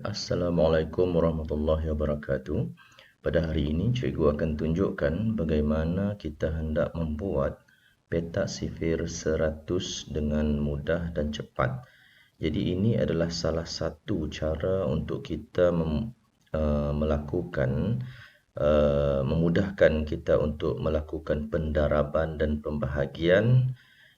Assalamualaikum warahmatullahi wabarakatuh. Pada hari ini, cikgu akan tunjukkan bagaimana kita hendak membuat peta sifir 100 dengan mudah dan cepat. Jadi ini adalah salah satu cara untuk kita memudahkan kita untuk melakukan pendaraban dan pembahagian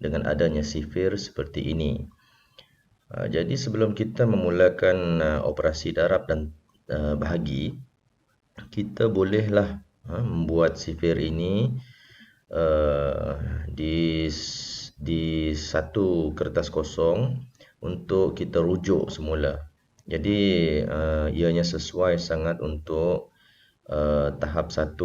dengan adanya sifir seperti ini. Jadi sebelum kita memulakan operasi darab dan bahagi, kita bolehlah membuat sifir ini di satu kertas kosong untuk kita rujuk semula. Jadi ianya sesuai sangat untuk tahap 1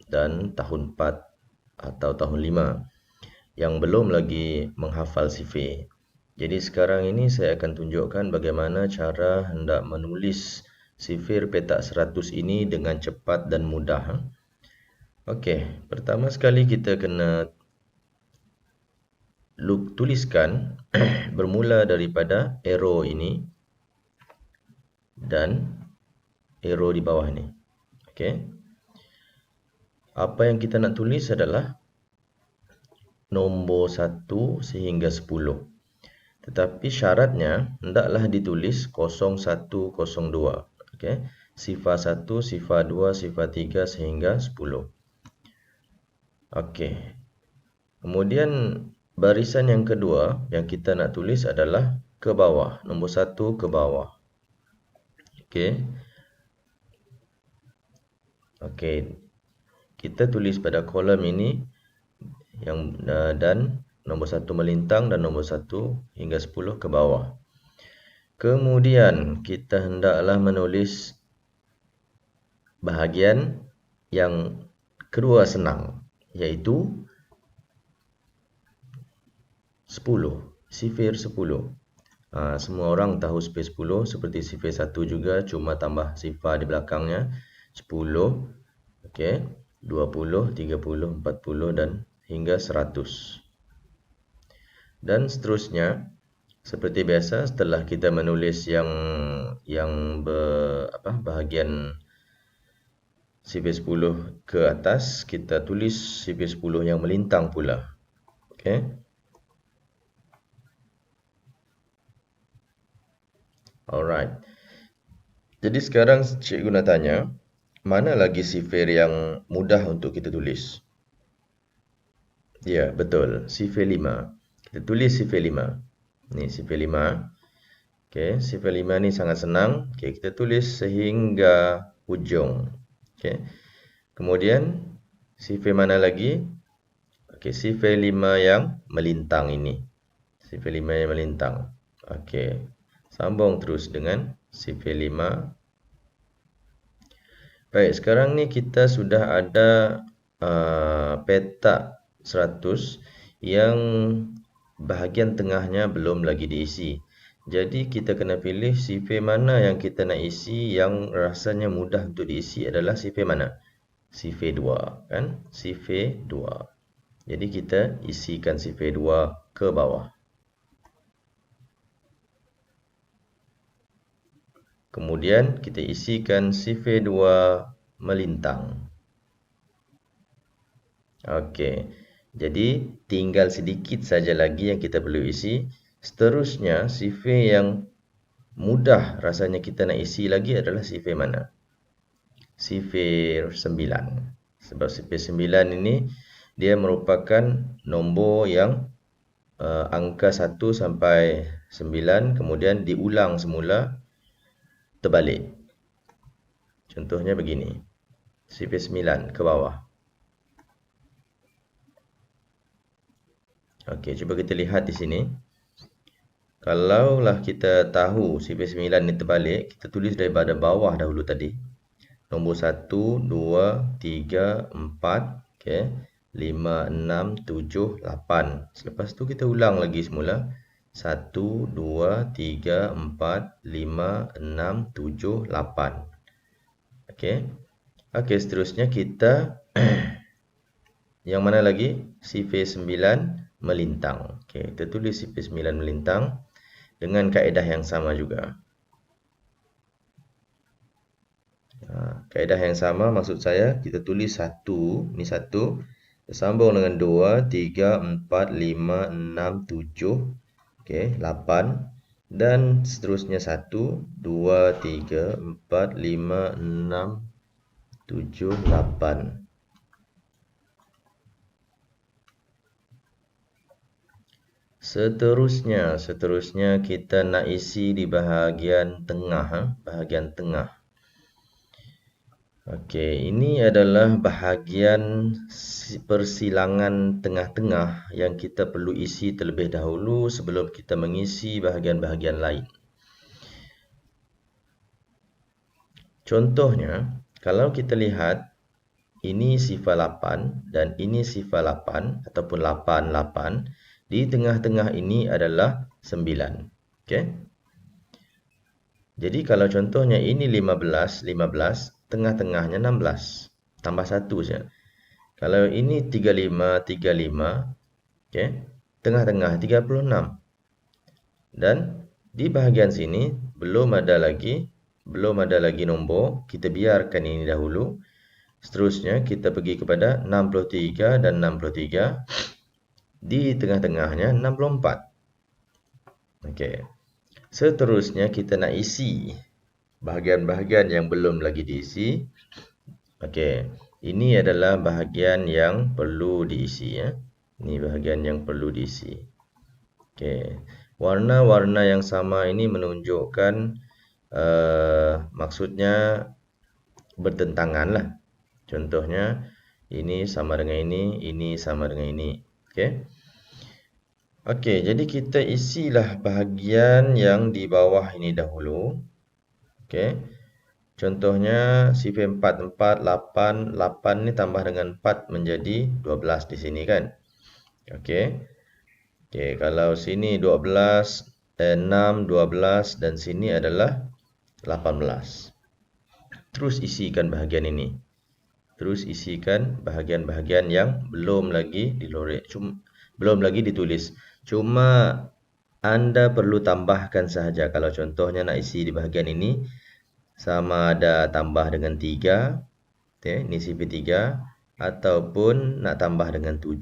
dan tahun 4 atau tahun 5 yang belum lagi menghafal sifir. Jadi sekarang ini saya akan tunjukkan bagaimana cara hendak menulis sifir petak 100 ini dengan cepat dan mudah. Okey, pertama sekali kita kena tuliskan bermula daripada arrow ini dan arrow di bawah ni. Okey. Apa yang kita nak tulis adalah nombor 1 sehingga 10. Tetapi syaratnya hendaklah ditulis 0102. Okey. Sifar 1, sifar 2, sifar 3 sehingga 10. Okey. Kemudian barisan yang kedua yang kita nak tulis adalah ke bawah, nombor 1 ke bawah. Okey. Okey. Kita tulis pada kolom ini yang dan nombor 1 melintang dan nombor 1 hingga 10 ke bawah. Kemudian kita hendaklah menulis bahagian yang kedua senang, iaitu 10, sifir 10. Semua orang tahu sifir 10 seperti sifir 1 juga, cuma tambah sifar di belakangnya. 10, okey, 20, 30, 40 dan hingga 100. Dan seterusnya, seperti biasa setelah kita menulis bahagian sifir 10 ke atas, kita tulis sifir 10 yang melintang pula. Okey. Alright. Jadi sekarang cikgu nak tanya, mana lagi sifir yang mudah untuk kita tulis? Ya, betul. Sifir 5. Kita tulis sifir 5. Ni sifir 5. Okey, sifir 5 ni sangat senang. Okey, kita tulis sehingga hujung. Okey. Kemudian sifir mana lagi? Okey, sifir 5 yang melintang ini. Sifir 5 yang melintang. Okey. Sambung terus dengan sifir 5. Baik, sekarang ni kita sudah ada petak 100 yang bahagian tengahnya belum lagi diisi. Jadi kita kena pilih sifir mana yang kita nak isi, yang rasanya mudah untuk diisi adalah sifir mana? Sifir 2, kan? Sifir 2. Jadi kita isikan sifir 2 ke bawah. Kemudian kita isikan sifir 2 melintang. Okey. Jadi tinggal sedikit saja lagi yang kita perlu isi. Seterusnya sifir yang mudah rasanya kita nak isi lagi adalah sifir mana? Sifir 9. Sebab sifir 9 ini dia merupakan nombor yang angka 1 sampai 9 kemudian diulang semula terbalik. Contohnya begini. Sifir 9 ke bawah. Okey, cuba kita lihat di sini. Kalaulah kita tahu sifir 9 ni terbalik, kita tulis daripada bawah dahulu tadi. Nombor 1, 2, 3, 4, okey, 5, 6, 7, 8. Selepas tu kita ulang lagi semula. 1, 2, 3, 4, 5, 6, 7, 8. Okey. Okey, seterusnya kita yang mana lagi? Sifir 9 melintang. Okey, kita tulis sifir 9 melintang dengan kaedah yang sama juga. Kaedah yang sama maksud saya, kita tulis 1, ni 1, sambung dengan 2, 3, 4, 5, 6, 7, okey, 8 dan seterusnya 1, 2, 3, 4, 5, 6, 7, 8. Seterusnya kita nak isi di bahagian tengah, bahagian tengah. Okey, ini adalah bahagian persilangan tengah-tengah yang kita perlu isi terlebih dahulu sebelum kita mengisi bahagian-bahagian lain. Contohnya, kalau kita lihat ini sifar 8 dan ini sifar 8 ataupun 8, 8, di tengah-tengah ini adalah 9. Okey. Jadi kalau contohnya ini 15, 15, tengah-tengahnya 16. Tambah 1 saja. Kalau ini 35, 35, okey, tengah-tengah 36. Dan di bahagian sini belum ada lagi nombor, kita biarkan ini dahulu. Seterusnya kita pergi kepada 63 dan 63. Di tengah-tengahnya 64. Okey. Seterusnya kita nak isi bahagian-bahagian yang belum lagi diisi. Okey, ini adalah bahagian yang perlu diisi ya. Ini bahagian yang perlu diisi. Okey. Warna-warna yang sama ini menunjukkan maksudnya bertentangan lah. Contohnya ini sama dengan ini sama dengan ini. Okey. Okey, jadi kita isilah bahagian yang di bawah ini dahulu. Okey. Contohnya sifar 4, 4, 8, 8 ni tambah dengan 4 menjadi 12 di sini kan. Okey. Okey, kalau sini 12, 6, 12 dan sini adalah 18. Terus isikan bahagian ini. Terus isikan bahagian-bahagian yang belum lagi belum lagi ditulis. Cuma anda perlu tambahkan sahaja. Kalau contohnya nak isi di bahagian ini, sama ada tambah dengan 3, okay, ini sifar 3, ataupun nak tambah dengan 7.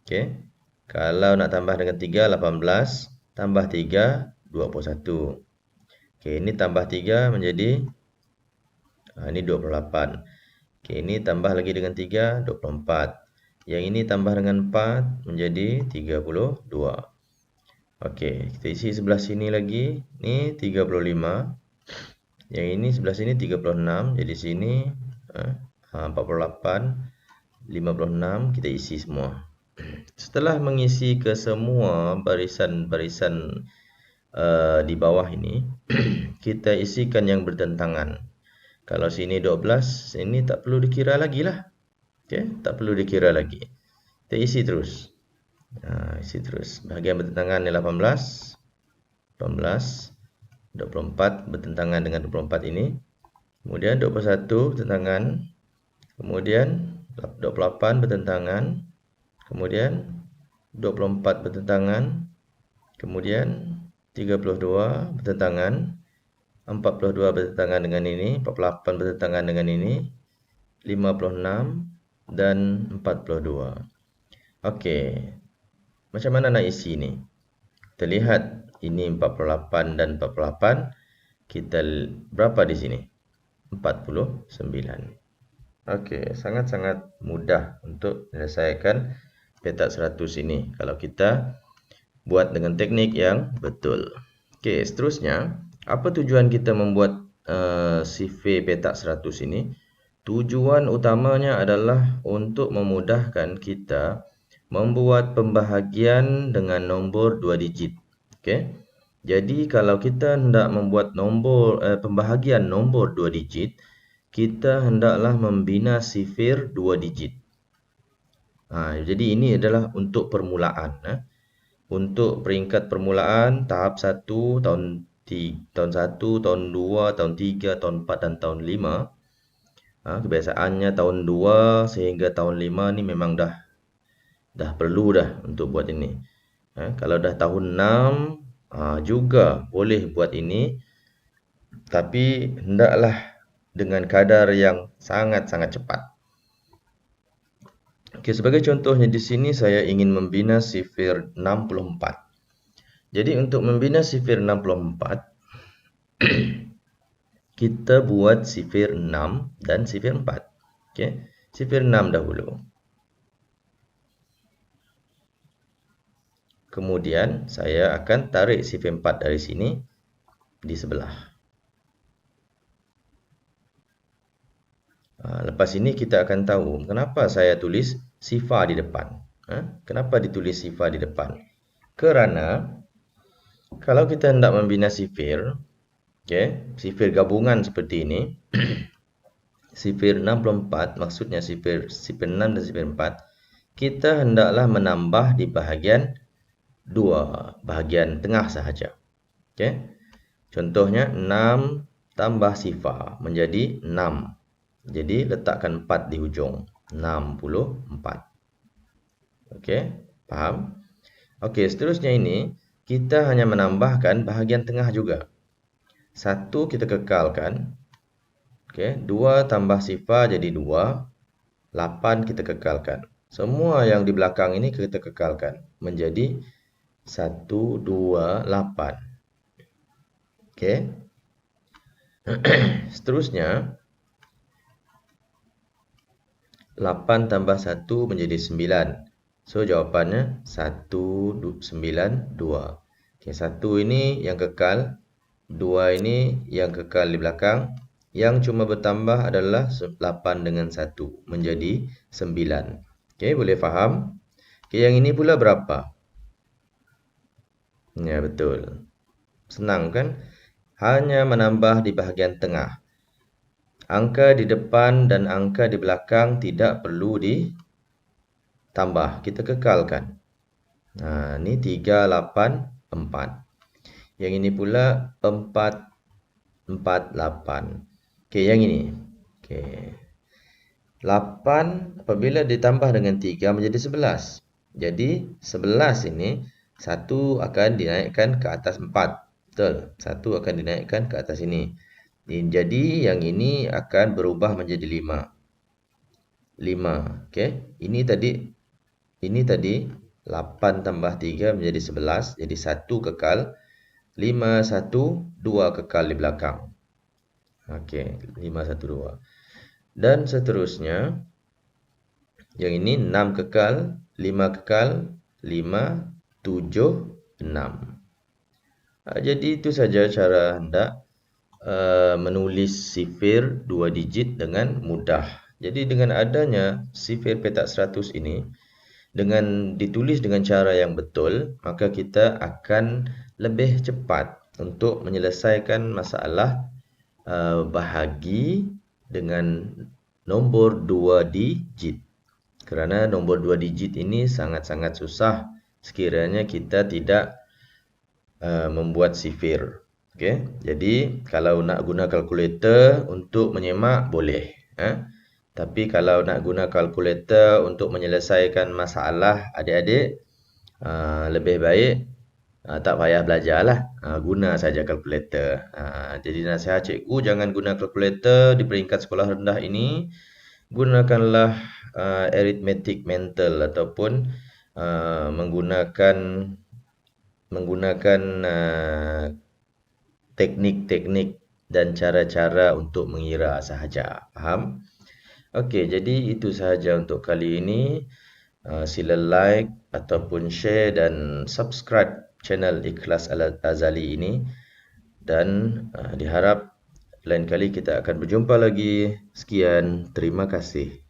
Okay. Kalau nak tambah dengan 3, 18, tambah 3, 21. Okay, ini tambah 3 menjadi, ini 28. Okay, ini tambah lagi dengan 3, 24. Yang ini tambah dengan 4 menjadi 32. Okey, kita isi sebelah sini lagi. Ni 35. Yang ini sebelah sini 36. Jadi sini 48, 56 kita isi semua. Setelah mengisi ke semua barisan-barisan di bawah ini, kita isikan yang bertentangan. Kalau sini 12, sini tak perlu dikira lagi lah. Okey, tak perlu dikira lagi. Kita isi terus. Isi terus. Bahagian bertentangan ni 18, 18, 24 bertentangan dengan 24 ini. Kemudian 21 bertentangan. Kemudian 28 bertentangan. Kemudian 24 bertentangan. Kemudian 32 bertentangan. 42 bertentangan dengan ini. 48 bertentangan dengan ini. 56 dan 42. Okey. Macam mana nak isi ni? Kita lihat ini 48 dan 48. Kita berapa di sini? 49. Okey, sangat-sangat mudah untuk menyelesaikan petak 100 ini kalau kita buat dengan teknik yang betul. Okey, seterusnya, apa tujuan kita membuat sifar petak 100 ini? Tujuan utamanya adalah untuk memudahkan kita membuat pembahagian dengan nombor 2 digit. Okey. Jadi kalau kita hendak membuat pembahagian nombor 2 digit, kita hendaklah membina sifar 2 digit. Jadi ini adalah untuk permulaan. Untuk peringkat permulaan tahap 1, tahun 1, tahun 2, tahun 3, tahun 4 dan tahun 5. Kebiasaannya tahun 2 sehingga tahun 5 ni memang dah perlu dah untuk buat ini. Kalau dah tahun 6 juga boleh buat ini, tapi hendaklah dengan kadar yang sangat-sangat cepat. Okey, sebagai contohnya di sini saya ingin membina sifir 64. Jadi untuk membina sifir 64, kita buat sifir 6 dan sifir 4. Okey, sifir 6 dahulu. Kemudian saya akan tarik sifir 4 dari sini di sebelah. Lepas ini kita akan tahu kenapa saya tulis sifar di depan. Kenapa ditulis sifar di depan? Kerana kalau kita hendak membina sifir, sifir gabungan seperti ini, sifir 64, maksudnya sifir 6 dan sifir 4, kita hendaklah menambah di bahagian 2, bahagian tengah sahaja. Contohnya 6 tambah sifar menjadi 6. Jadi letakkan 4 di hujung. 64. Okey, faham? Okey, seterusnya ini kita hanya menambahkan bahagian tengah juga. 1 kita kekalkan. Okey, 2 tambah sifar jadi 2. 8 kita kekalkan. Semua yang di belakang ini kita kekalkan menjadi 1, 2, 8. Okey. Seterusnya 8 tambah 1 menjadi 9. So, jawapannya 192. Okay, 1 ini yang kekal. 2 ini yang kekal di belakang. Yang cuma bertambah adalah 8 dengan 1. Menjadi 9. Okay, boleh faham? Okay, yang ini pula berapa? Ya, betul. Senang kan? Hanya menambah di bahagian tengah. Angka di depan dan angka di belakang tidak perlu ditambah. Kita kekalkan. Ini 384. Yang ini pula 448. Okey, yang ini. Okey. 8 apabila ditambah dengan 3 menjadi 11. Jadi 11 ini 1 akan dinaikkan ke atas 4. Betul. 1 akan dinaikkan ke atas ini. Jadi yang ini akan berubah menjadi 5. 5. Okey. Ini tadi 8 tambah 3 menjadi 11. Jadi 1 kekal. 5, 1, 2 kekal di belakang. Okey. 5, 1, 2. Dan seterusnya. Yang ini 6 kekal. 5 kekal. 5, 7, 6. Jadi itu saja cara hendak menulis sifir 2 digit dengan mudah. Jadi dengan adanya sifir petak 100 ini, dengan ditulis dengan cara yang betul, maka kita akan lebih cepat untuk menyelesaikan masalah bahagi dengan nombor 2 digit. Kerana nombor 2 digit ini sangat-sangat susah sekiranya kita tidak membuat sifir. Okay. Jadi kalau nak guna kalkulator untuk menyemak boleh. Tapi kalau nak guna kalkulator untuk menyelesaikan masalah adik-adik, lebih baik tak payah belajarlah. Guna saja kalkulator. Jadi nasihat cikgu, jangan guna kalkulator di peringkat sekolah rendah ini. Gunakanlah arithmetic mental ataupun menggunakan teknik-teknik dan cara-cara untuk mengira sahaja. Faham? Okey, jadi itu sahaja untuk kali ini. Sila like ataupun share dan subscribe channel Ikhlas Al-Azali ini. Dan diharap lain kali kita akan berjumpa lagi. Sekian, terima kasih.